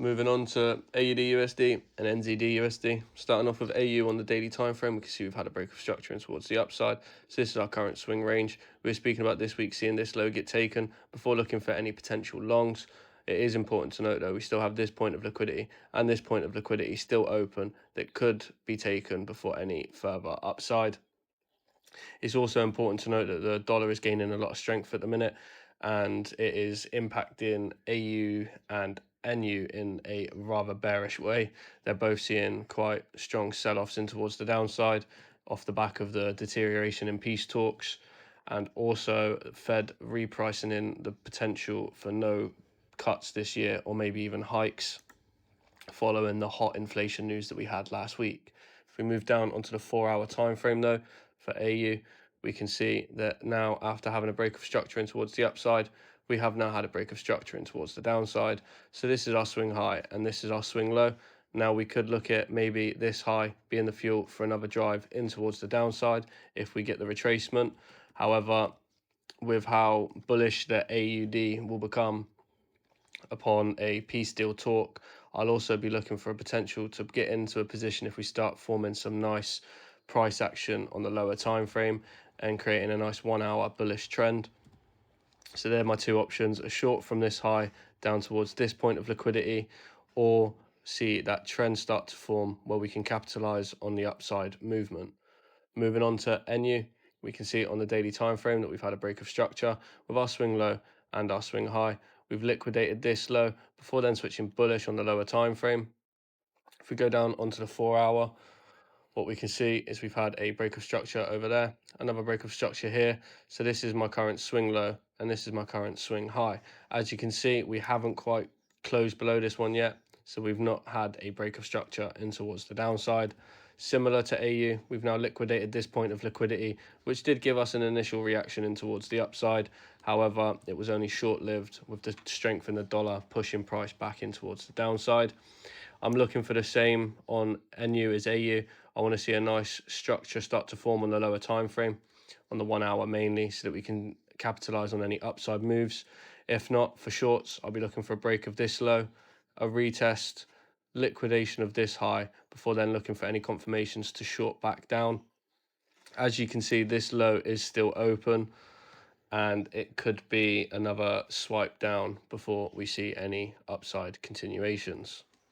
Moving on to AUDUSD and NZDUSD. Starting off with AU on the daily time frame, we can see we've had a break of structure in towards the upside. So this is our current swing range. We were speaking about this week seeing this low get taken before looking for any potential longs. It is important to note though, we still have this point of liquidity and this point of liquidity still open that could be taken before any further upside. It's also important to note that the dollar is gaining a lot of strength at the minute, and it is impacting AU and NU in a rather bearish way. They're both seeing quite strong sell-offs in towards the downside off the back of the deterioration in peace talks, and also Fed repricing in the potential for no cuts this year or maybe even hikes following the hot inflation news that we had last week. If we move down onto the 4-hour time frame though, for AU, we can see that now after having a break of structure in towards the upside, we have now had a break of structure in towards the downside. So this is our swing high and this is our swing low. Now we could look at maybe this high being the fuel for another drive in towards the downside if we get the retracement. However, with how bullish the AUD will become upon a peace deal talk, I'll also be looking for a potential to get into a position if we start forming some nice price action on the lower time frame and creating a nice 1-hour bullish trend. So they're my two options: a short from this high down towards this point of liquidity, or see that trend start to form where we can capitalize on the upside movement. Moving on to NU, we can see it on the daily time frame that we've had a break of structure with our swing low and our swing high. We've liquidated this low before then switching bullish on the lower time frame. If we go down onto the 4-hour, what we can see is we've had a break of structure over there, another break of structure here. So this is my current swing low and this is my current swing high. As you can see, we haven't quite closed below this one yet, so we've not had a break of structure in towards the downside. Similar to AU, we've now liquidated this point of liquidity, which did give us an initial reaction in towards the upside. However, it was only short-lived with the strength in the dollar pushing price back in towards the downside. I'm looking for the same on NU as AU. I want to see a nice structure start to form on the lower time frame, on the 1 hour mainly, so that we can capitalize on any upside moves. If not, for shorts, I'll be looking for a break of this low, a retest, liquidation of this high, before then looking for any confirmations to short back down. As you can see, this low is still open and it could be another swipe down before we see any upside continuations.